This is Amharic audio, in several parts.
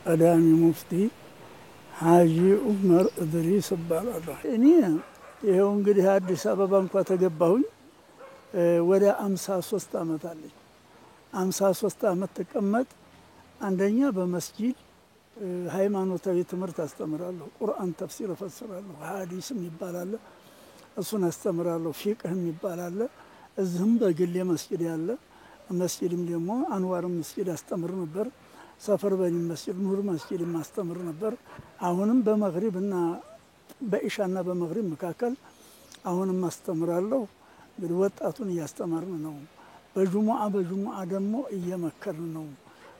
ቀዳሚ ሙፍቲ ሀጂ ዑመር እድሪስ እባላለሁ። እኔ ይኸው እንግዲህ አዲስ አበባ እንኳ ተገባሁኝ ወደ 53 ዓመት አለኝ። 53 ዓመት ተቀመጥ። አንደኛ በመስጂድ ሃይማኖታዊ ትምህርት አስተምራለሁ፣ ቁርአን ተፍሲር እፈስራለሁ፣ ሐዲስም ይባላል እሱን አስተምራለሁ፣ ፊቅህም ይባላል። እዚህም በግሌ መስጂድ ያለ መስጂድም ደግሞ አንዋር መስጂድ አስተምር ነበር። ሰፈር በኒ መስጂድ፣ ኑር መስጂድ ማስተምር ነበር። አሁንም በመግሪብና በኢሻና በመግሪብ መካከል አሁንም አስተምራለሁ። እንግዲህ ወጣቱን እያስተማርን ነው። በጁሙዓ ደግሞ እየመከርን ነው።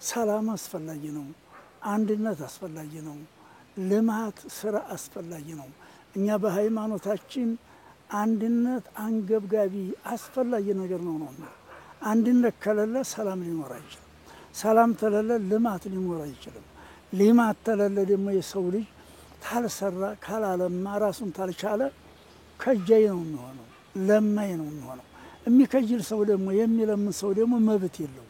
ሰላም አስፈላጊ ነው። አንድነት አስፈላጊ ነው። ልማት ስራ አስፈላጊ ነው። እኛ በሃይማኖታችን አንድነት አንገብጋቢ አስፈላጊ ነገር ነው። አንድነት ከሌለ ሰላም ሊኖር አይችልም። ሰላም ተለለ ልማት ሊኖር አይችልም። ልማት ተለለ ደግሞ የሰው ልጅ ታልሰራ ካላለማ ራሱን ታልቻለ ከጃይ ነው የሚሆነው፣ ለማይ ነው የሚሆነው። የሚከጅል ሰው ደግሞ የሚለምን ሰው ደግሞ መብት የለው፣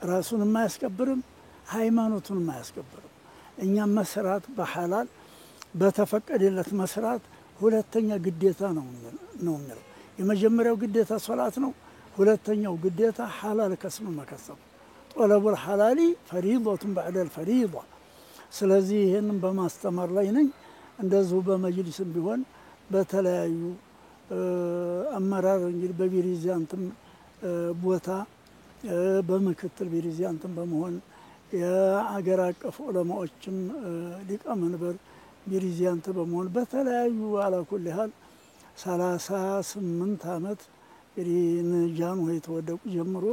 ራሱን የማያስከብርም ሃይማኖቱን የማያስከብርም። እኛ መስራት በሐላል በተፈቀደለት መስራት ሁለተኛ ግዴታ ነው የሚለው። የመጀመሪያው ግዴታ ሶላት ነው። ሁለተኛው ግዴታ ሐላል ከስም መከሰብ፣ ጠለቡል ሐላሊ ፈሪዶቱን በዕደል ፈሪዳ። ስለዚህ ይህንን በማስተማር ላይ ነኝ። እንደዚሁ በመጅሊስም ቢሆን በተለያዩ አመራር እንግዲህ በቢሪዚያንትም ቦታ በምክትል ቢሪዚያንትም በመሆን የአገር አቀፍ ዑለማዎችም ሊቀመንበር ቢሪዚያንት በመሆን በተለያዩ አላኩል ያህል 38 ዓመት እንግዲህ ጃንሆይ የተወደቁ ጀምሮ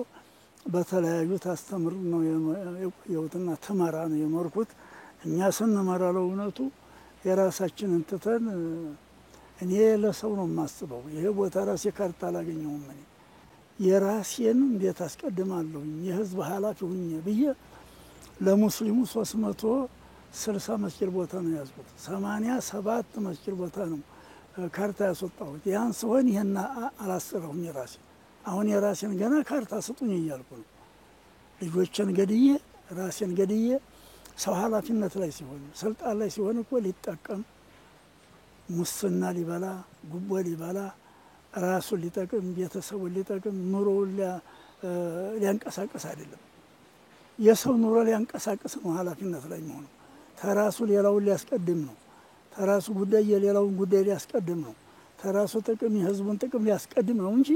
በተለያዩ ታስተምር ነው የቆየሁትና ትመራ ነው የኖርኩት። እኛ ስንመራ ለእውነቱ የራሳችንን ትተን እኔ ለሰው ነው የማስበው። ይሄ ቦታ ራሴ ካርታ አላገኘሁም። እኔ የራሴን እንዴት አስቀድማለሁኝ የህዝብ ኃላፊ ሁኜ ብዬ ለሙስሊሙ 360 መስጊድ ቦታ ነው ያዝኩት። 87 መስጊድ ቦታ ነው ካርታ ያስወጣሁት። ያን ሲሆን ይሄን አላሰራሁም የራሴ። አሁን የራሴን ገና ካርታ ስጡኝ እያልኩ ነው። ልጆችን ገድዬ ራሴን ገድዬ ሰው ኃላፊነት ላይ ሲሆን ስልጣን ላይ ሲሆን እኮ ሊጠቀም ሙስና ሊበላ ጉቦ ሊበላ ራሱን ሊጠቅም ቤተሰቡን ሊጠቅም ኑሮውን ሊያንቀሳቀስ አይደለም። የሰው ኑሮ ሊያንቀሳቀስ ነው ኃላፊነት ላይ መሆኑ። ተራሱ ሌላውን ሊያስቀድም ነው። ተራሱ ጉዳይ የሌላውን ጉዳይ ሊያስቀድም ነው። ተራሱ ጥቅም የህዝቡን ጥቅም ሊያስቀድም ነው እንጂ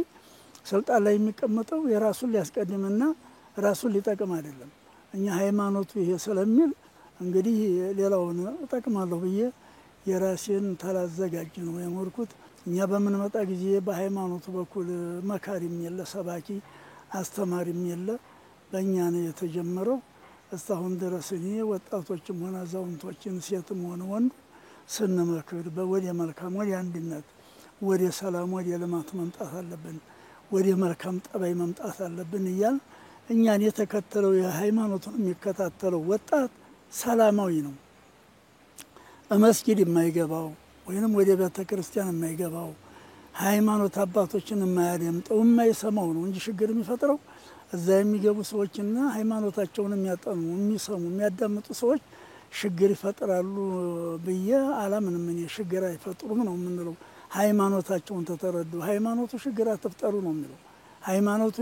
ስልጣን ላይ የሚቀመጠው የራሱን ሊያስቀድምና ራሱን ሊጠቅም አይደለም። እኛ ሃይማኖቱ ይሄ ስለሚል እንግዲህ ሌላውን እጠቅማለሁ ብዬ የራሴን ታላዘጋጅ ነው የኖርኩት። እኛ በምንመጣ ጊዜ በሃይማኖቱ በኩል መካሪም የለ፣ ሰባኪ አስተማሪም የለ። በእኛ ነው የተጀመረው። እስካሁን ድረስ እኔ ወጣቶችም ሆነ አዛውንቶችን ሴትም ሆነ ወንድ ስንመክር ወደ መልካም፣ ወደ አንድነት፣ ወደ ሰላም፣ ወደ ልማት መምጣት አለብን፣ ወደ መልካም ጠባይ መምጣት አለብን እያል እኛን የተከተለው የሃይማኖቱን የሚከታተለው ወጣት ሰላማዊ ነው። መስጊድ የማይገባው ወይንም ወደ ቤተ ክርስቲያን የማይገባው ሃይማኖት አባቶችን የማያደምጠው የማይሰማው ነው እንጂ ችግር የሚፈጥረው እዛ የሚገቡ ሰዎችና ሃይማኖታቸውን የሚያጠኑ የሚሰሙ የሚያዳምጡ ሰዎች ችግር ይፈጥራሉ ብዬ አላምንም። እኔ ችግር አይፈጥሩም ነው የምንለው። ሃይማኖታቸውን ተተረዱ። ሃይማኖቱ ችግር አትፍጠሩ ነው የሚለው። ሃይማኖቱ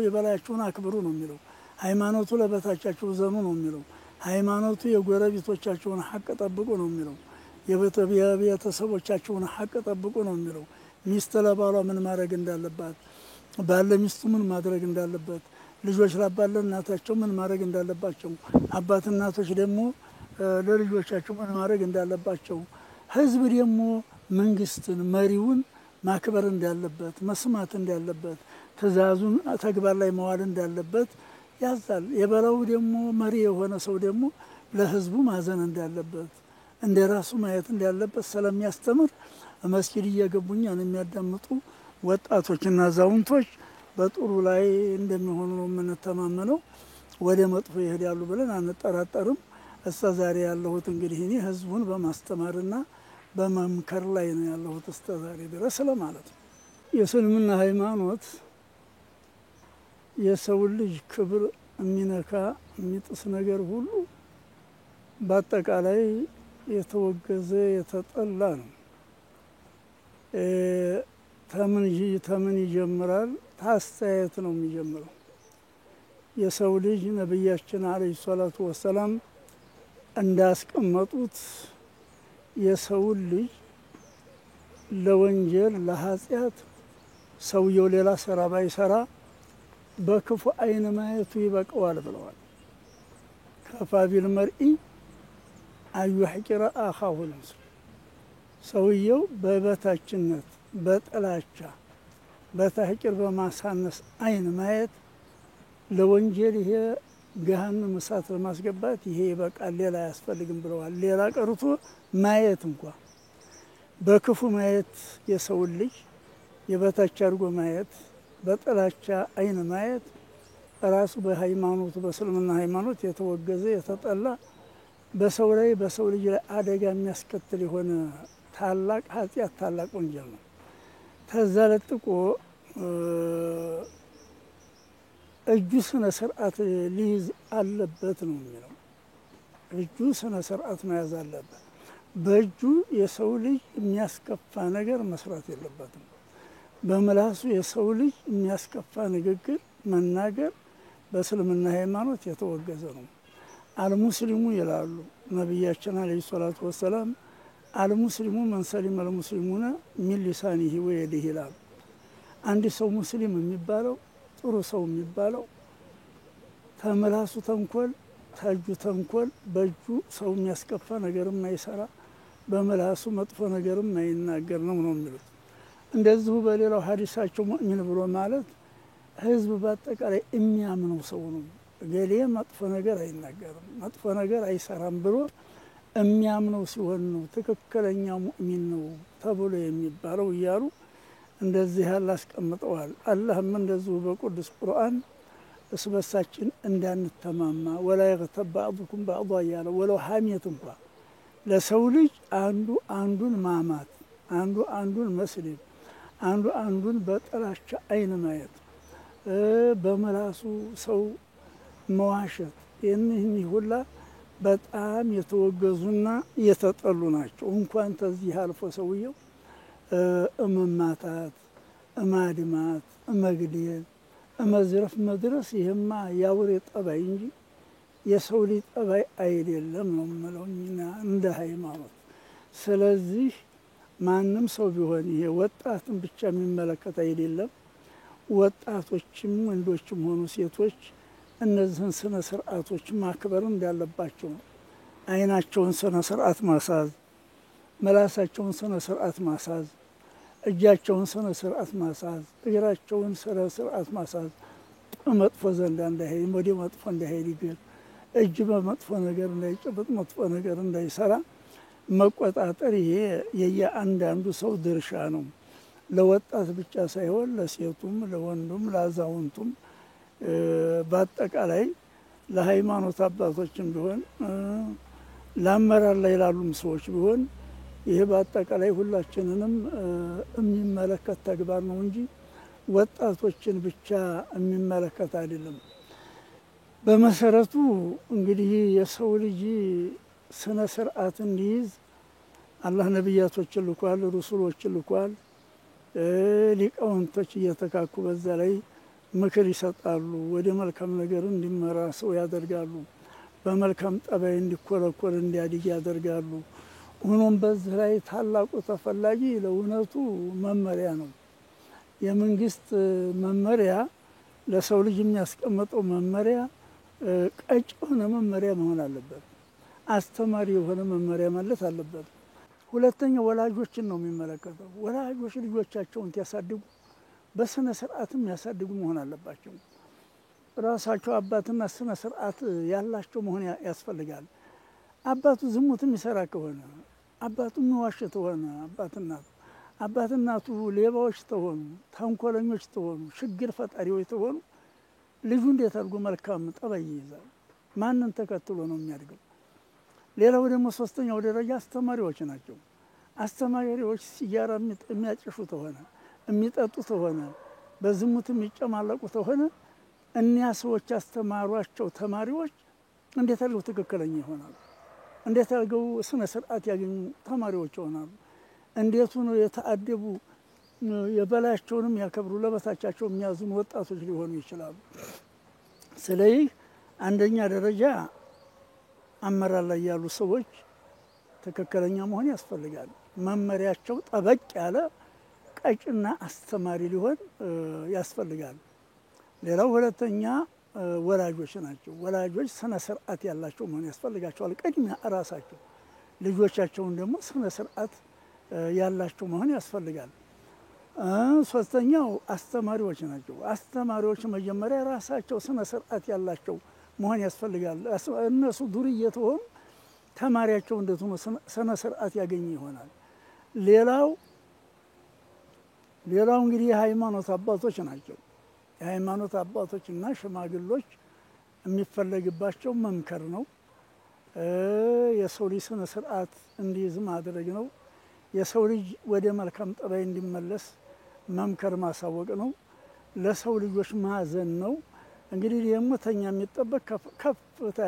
የበላያችሁን አክብሩ ነው የሚለው። ሃይማኖቱ ለበታቻችሁ ዘኑ ነው የሚለው። ሃይማኖቱ የጎረቤቶቻችሁን ሐቅ ጠብቁ ነው የሚለው። የቤተሰቦቻችሁን ሐቅ ጠብቁ ነው የሚለው። ሚስት ለባሏ ምን ማድረግ እንዳለባት፣ ባለ ሚስቱ ምን ማድረግ እንዳለበት፣ ልጆች ለአባት ለእናታቸው ምን ማድረግ እንዳለባቸው፣ አባት እናቶች ደግሞ ለልጆቻቸው ምን ማድረግ እንዳለባቸው፣ ህዝብ ደግሞ መንግስትን መሪውን ማክበር እንዳለበት፣ መስማት እንዳለበት፣ ትእዛዙን ተግባር ላይ መዋል እንዳለበት ያዛል። የበላው ደግሞ መሪ የሆነ ሰው ደግሞ ለህዝቡ ማዘን እንዳለበት፣ እንደ ራሱ ማየት እንዳለበት ስለሚያስተምር መስጊድ እየገቡኛን የሚያዳምጡ ወጣቶችና አዛውንቶች በጥሩ ላይ እንደሚሆኑ ነው የምንተማመነው። ወደ መጥፎ ይሄዳሉ ብለን አንጠራጠርም። እስከ ዛሬ ያለሁት እንግዲህ እኔ ህዝቡን በማስተማርና በመምከር ላይ ነው ያለሁት እስከ ዛሬ ድረስ ለማለት ነው። የእስልምና ሃይማኖት የሰው ልጅ ክብር የሚነካ የሚጥስ ነገር ሁሉ በአጠቃላይ የተወገዘ የተጠላ ነው። ተምን ይጀምራል? ታስተያየት ነው የሚጀምረው። የሰው ልጅ ነቢያችን አለይሂ ሰላቱ ወሰላም እንዳስቀመጡት የሰውን ልጅ ለወንጀል ለኃጢአት ሰውየው ሌላ ስራ ባይሰራ በክፉ አይን ማየቱ ይበቀዋል ብለዋል። ከፋ ቢልመርኢ አዩሕቂረ አኻሁ ልሙስሊም። ሰውየው በበታችነት በጥላቻ በተሕቂር በማሳነስ አይን ማየት ለወንጀል ይሄ ገሃነም እሳት ለማስገባት ይሄ ይበቃል፣ ሌላ አያስፈልግም ብለዋል። ሌላ ቀርቶ ማየት እንኳ በክፉ ማየት የሰውን ልጅ የበታች አድርጎ ማየት በጥላቻ አይን ማየት ራሱ በሃይማኖቱ በእስልምና ሃይማኖት የተወገዘ የተጠላ በሰው ላይ በሰው ልጅ ላይ አደጋ የሚያስከትል የሆነ ታላቅ ኃጢአት ታላቅ ወንጀል ነው። ተዛ ለጥቆ እጁ ስነ ስርዓት ሊይዝ አለበት ነው የሚለው። እጁ ስነ ስርዓት መያዝ አለበት። በእጁ የሰው ልጅ የሚያስከፋ ነገር መስራት የለበትም። በምላሱ የሰው ልጅ የሚያስከፋ ንግግር መናገር በእስልምና ሃይማኖት የተወገዘ ነው። አልሙስሊሙ ይላሉ ነቢያችን አለይሂ ሰላቱ ወሰላም፣ አልሙስሊሙ መን ሰሊመ አልሙስሊሙነ ሚን ሊሳኒሂ ወየዲሂ ይላሉ። አንድ ሰው ሙስሊም የሚባለው ጥሩ ሰው የሚባለው ተምላሱ ተንኮል ተእጁ ተንኮል በእጁ ሰው የሚያስከፋ ነገርም አይሰራ በምላሱ መጥፎ ነገርም አይናገር ነው የሚሉት። እንደዚሁ በሌላው ሐዲሳቸው ሙእሚን ብሎ ማለት ህዝብ በአጠቃላይ የሚያምነው ሰው ነው። ገሌ መጥፎ ነገር አይናገርም መጥፎ ነገር አይሰራም ብሎ የሚያምነው ሲሆን ነው ትክክለኛ ሙእሚን ነው ተብሎ የሚባለው እያሉ እንደዚህ ያለ አስቀምጠዋል። አላህም እንደዚሁ በቅዱስ ቁርአን እስበሳችን እንዳንተማማ ወላ የግተብ ባዕዱኩም ባዕዷ እያለ ወለው ሐሜት እንኳ ለሰው ልጅ አንዱ አንዱን ማማት፣ አንዱ አንዱን መስደብ፣ አንዱ አንዱን በጥላቻ አይን ማየት፣ በመላሱ ሰው መዋሸት፣ ይህን ሁላ በጣም የተወገዙና የተጠሉ ናቸው። እንኳን ተዚህ አልፎ ሰውየው እመማታት፣ እማድማት፣ እመግደል፣ እመዝረፍ መድረስ ይህማ ያውሬ ጠባይ እንጂ የሰው ልጅ ጠባይ አይደለም ነው የምለው እንደ ሃይማኖት። ስለዚህ ማንም ሰው ቢሆን ይሄ ወጣትን ብቻ የሚመለከት አይደለም። ወጣቶችም ወንዶችም ሆኑ ሴቶች እነዚህን ስነ ስርዓቶች ማክበር እንዳለባቸው ነው። አይናቸውን ስነ ስርዓት ማሳዝ፣ መላሳቸውን ስነ ስርዓት ማሳዝ፣ እጃቸውን ስነ ስርዓት ማሳዝ፣ እግራቸውን ስነ ስርዓት ማሳዝ፣ መጥፎ ዘንዳ እንዳይሄድ ወደ መጥፎ እንዳይሄድ ይገር እጅ በመጥፎ ነገር እንዳይጨብጥ መጥፎ ነገር እንዳይሰራ መቆጣጠር ይሄ የየአንዳንዱ ሰው ድርሻ ነው። ለወጣት ብቻ ሳይሆን ለሴቱም ለወንዱም ለአዛውንቱም በአጠቃላይ ለሃይማኖት አባቶችም ቢሆን ለአመራር ላይ ላሉም ሰዎች ቢሆን ይሄ በአጠቃላይ ሁላችንንም የሚመለከት ተግባር ነው እንጂ ወጣቶችን ብቻ የሚመለከት አይደለም። በመሰረቱ እንግዲህ የሰው ልጅ ስነ ስርዓት እንዲይዝ አላህ ነቢያቶችን ልኳል፣ ሩሱሎችን ልኳል። ሊቃውንቶች እየተካኩ በዛ ላይ ምክር ይሰጣሉ። ወደ መልካም ነገር እንዲመራ ሰው ያደርጋሉ። በመልካም ጠባይ እንዲኮለኮል እንዲያድግ ያደርጋሉ። ሆኖም በዚህ ላይ ታላቁ ተፈላጊ ለእውነቱ መመሪያ ነው። የመንግስት መመሪያ ለሰው ልጅ የሚያስቀምጠው መመሪያ ቀጭ የሆነ መመሪያ መሆን አለበት። አስተማሪ የሆነ መመሪያ ማለት አለበት። ሁለተኛው ወላጆችን ነው የሚመለከተው። ወላጆች ልጆቻቸውን ሲያሳድጉ በስነ ስርዓትም ያሳድጉ መሆን አለባቸው። ራሳቸው አባትና ስነ ስርዓት ያላቸው መሆን ያስፈልጋል። አባቱ ዝሙት የሚሰራ ከሆነ አባቱ የሚዋሽ ተሆነ አባትናቱ ሌባዎች ተሆኑ፣ ተንኮለኞች ተሆኑ፣ ችግር ፈጣሪዎች ተሆኑ ልጁ እንዴት አድርጎ መልካም ጠባይ ይይዛል? ማንን ተከትሎ ነው የሚያድገው? ሌላው ደግሞ ሶስተኛው ደረጃ አስተማሪዎች ናቸው። አስተማሪዎች ሲጋራ የሚያጭሹ ተሆነ የሚጠጡ ተሆነ በዝሙት የሚጨማለቁ ተሆነ እኒያ ሰዎች ያስተማሯቸው ተማሪዎች እንዴት አድርገው ትክክለኛ ይሆናሉ? እንዴት አድርገው ስነ ስርዓት ያገኙ ተማሪዎች ይሆናሉ? እንዴት ሆነው የተአደቡ የበላያቸውንም ያከብሩ ለበታቻቸው የሚያዝኑ ወጣቶች ሊሆኑ ይችላሉ? ስለዚህ አንደኛ ደረጃ አመራር ላይ ያሉ ሰዎች ትክክለኛ መሆን ያስፈልጋል። መመሪያቸው ጠበቅ ያለ ቀጭና አስተማሪ ሊሆን ያስፈልጋል። ሌላው ሁለተኛ ወላጆች ናቸው። ወላጆች ስነ ስርዓት ያላቸው መሆን ያስፈልጋቸዋል። ቅድሚያ ራሳቸው ልጆቻቸውን ደግሞ ስነ ስርዓት ያላቸው መሆን ያስፈልጋል። ሶስተኛው አስተማሪዎች ናቸው። አስተማሪዎች መጀመሪያ ራሳቸው ስነ ስርዓት ያላቸው መሆን ያስፈልጋል። እነሱ ዱርዬ ተሆኑ ተማሪያቸው እንዴት ሆኖ ስነ ስርዓት ያገኘ ይሆናል? ሌላው እንግዲህ የሃይማኖት አባቶች ናቸው። የሃይማኖት አባቶችና ሽማግሎች የሚፈለግባቸው መምከር ነው። የሰው ልጅ ስነ ስርዓት እንዲይዝ ማድረግ ነው። የሰው ልጅ ወደ መልካም ጠባይ እንዲመለስ መምከር ማሳወቅ ነው። ለሰው ልጆች ማዘን ነው። እንግዲህ ደግሞ ተኛ የሚጠበቅ ከፍታ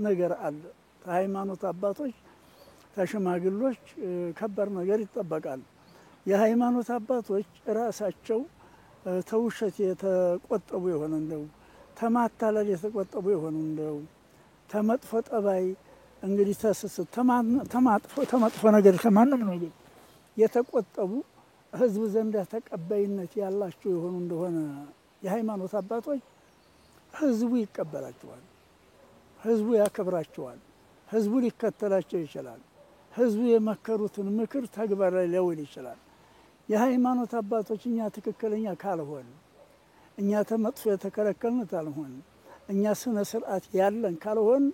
ነገር አለ። ከሃይማኖት አባቶች ከሽማግሎች ከባድ ነገር ይጠበቃል። የሃይማኖት አባቶች ራሳቸው ተውሸት የተቆጠቡ የሆኑ እንደው ተማታለል የተቆጠቡ የሆኑ እንደው ተመጥፎ ጠባይ እንግዲህ ተስስት ተመጥፎ ነገር ከማንም ነገር የተቆጠቡ ህዝብ ዘንድ ተቀባይነት ያላቸው የሆኑ እንደሆነ የሃይማኖት አባቶች ህዝቡ ይቀበላቸዋል። ህዝቡ ያከብራቸዋል። ህዝቡ ሊከተላቸው ይችላል። ህዝቡ የመከሩትን ምክር ተግባር ላይ ሊያውል ይችላል። የሃይማኖት አባቶች እኛ ትክክለኛ ካልሆን፣ እኛ ተመጥፎ የተከለከልን ካልሆን፣ እኛ ስነ ስርዓት ያለን ካልሆን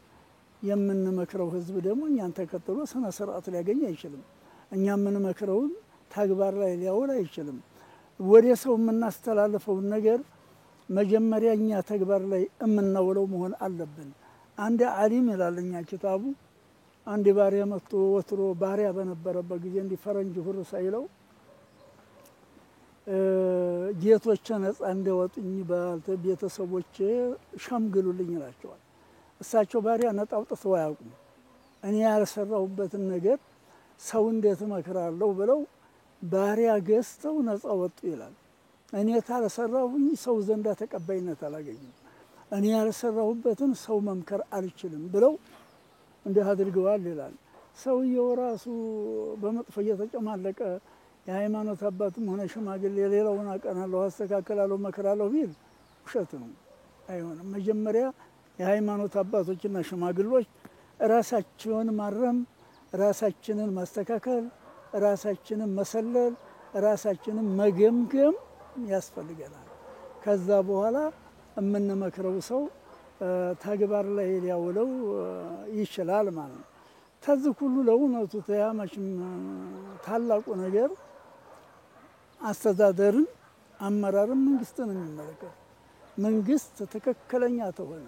የምንመክረው ህዝብ ደግሞ እኛን ተከትሎ ስነ ስርዓት ሊያገኝ አይችልም። እኛ የምንመክረውን ተግባር ላይ ሊያውል አይችልም። ወደ ሰው የምናስተላልፈውን ነገር መጀመሪያ እኛ ተግባር ላይ የምናውለው መሆን አለብን። አንድ ዓሊም ይላል እኛ ኪታቡ አንድ ባሪያ መጥቶ ወትሮ ባሪያ በነበረበት ጊዜ እንዲ ፈረንጅ ሁር ሳይለው ጌቶቼ ነፃ እንዲወጡኝ ቤተሰቦቼ ሸምግሉልኝ ይላቸዋል። እሳቸው ባሪያ ነፃ አውጥተው አያውቁም። እኔ ያልሰራሁበትን ነገር ሰው እንዴት እመክራለሁ ብለው ባሪያ ገዝተው ነፃ ወጡ ይላል። እኔ ታልሰራሁኝ ሰው ዘንዳ ተቀባይነት አላገኝም። እኔ ያልሰራሁበትን ሰው መምከር አልችልም ብለው እንዲህ አድርገዋል ይላል። ሰውየው ራሱ በመጥፎ እየተጨማለቀ የሃይማኖት አባትም ሆነ ሽማግሌ የሌላውን አቀናለሁ፣ አስተካክላለሁ፣ መክራለሁ ቢል ውሸት ነው፣ አይሆንም። መጀመሪያ የሃይማኖት አባቶችና ሽማግሎች ራሳቸውን ማረም፣ ራሳችንን ማስተካከል፣ ራሳችንን መሰለል፣ ራሳችንን መገምገም ያስፈልገናል። ከዛ በኋላ የምንመክረው ሰው ተግባር ላይ ሊያውለው ይችላል ማለት ነው። ከዚህ ሁሉ ለእውነቱ ተያመችም ታላቁ ነገር አስተዳደርን፣ አመራርን፣ መንግስትን የሚመለከት መንግስት ትክክለኛ ተሆነ፣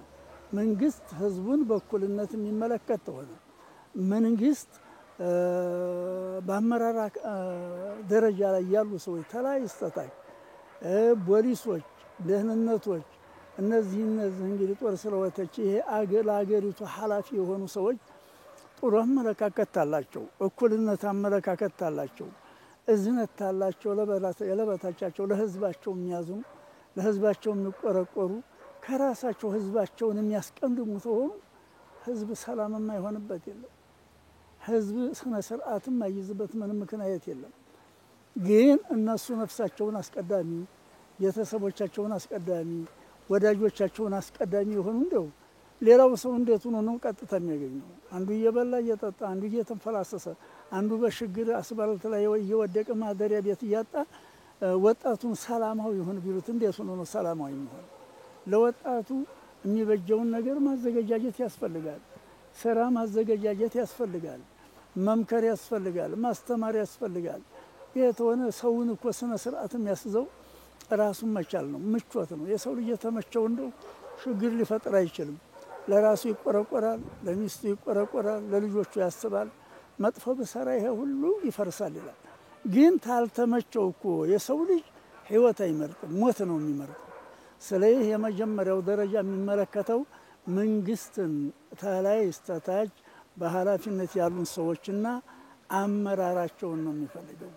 መንግስት ህዝቡን በእኩልነት የሚመለከት ተሆነ፣ መንግስት በአመራር ደረጃ ላይ ያሉ ሰዎች ተላይ ስተታች ፖሊሶች፣ ደህንነቶች እነዚህ እንግዲህ ጦር ስለወተች ይሄ ለአገሪቱ ኃላፊ የሆኑ ሰዎች ጥሩ አመለካከት አላቸው፣ እኩልነት አመለካከት አላቸው፣ እዝነት አላቸው፣ ለበታቻቸው ለህዝባቸው የሚያዝኑ ለህዝባቸው የሚቆረቆሩ ከራሳቸው ህዝባቸውን የሚያስቀድሙ ተሆኑ ህዝብ ሰላም የማይሆንበት የለም። ህዝብ ስነ ስርዓት የማይይዝበት ምንም ምክንያት የለም። ግን እነሱ ነፍሳቸውን አስቀዳሚ፣ ቤተሰቦቻቸውን አስቀዳሚ፣ ወዳጆቻቸውን አስቀዳሚ የሆኑ እንደው ሌላው ሰው እንዴት ሆኖ ነው ቀጥታ የሚያገኘው? አንዱ እየበላ እየጠጣ፣ አንዱ እየተንፈላሰሰ፣ አንዱ በሽግር አስባልት ላይ እየወደቀ ማደሪያ ቤት እያጣ ወጣቱን ሰላማዊ ይሁን ቢሉት እንዴት ሆኖ ነው ሰላማዊ የሚሆን? ለወጣቱ የሚበጀውን ነገር ማዘገጃጀት ያስፈልጋል። ስራ ማዘገጃጀት ያስፈልጋል። መምከር ያስፈልጋል። ማስተማር ያስፈልጋል። የተሆነ ሰውን እኮ ስነ ስርዓት የሚያስዘው ራሱን መቻል ነው፣ ምቾት ነው። የሰው ልጅ የተመቸው እንደው ችግር ሊፈጥር አይችልም። ለራሱ ይቆረቆራል፣ ለሚስቱ ይቆረቆራል፣ ለልጆቹ ያስባል። መጥፎ ብሰራ ይሄ ሁሉ ይፈርሳል ይላል። ግን ታልተመቸው እኮ የሰው ልጅ ህይወት አይመርጥም፣ ሞት ነው የሚመርጠው። ስለዚህ የመጀመሪያው ደረጃ የሚመለከተው መንግስትን ተላይ እስከ ታች በኃላፊነት ያሉን ሰዎችና አመራራቸውን ነው የሚፈልገው።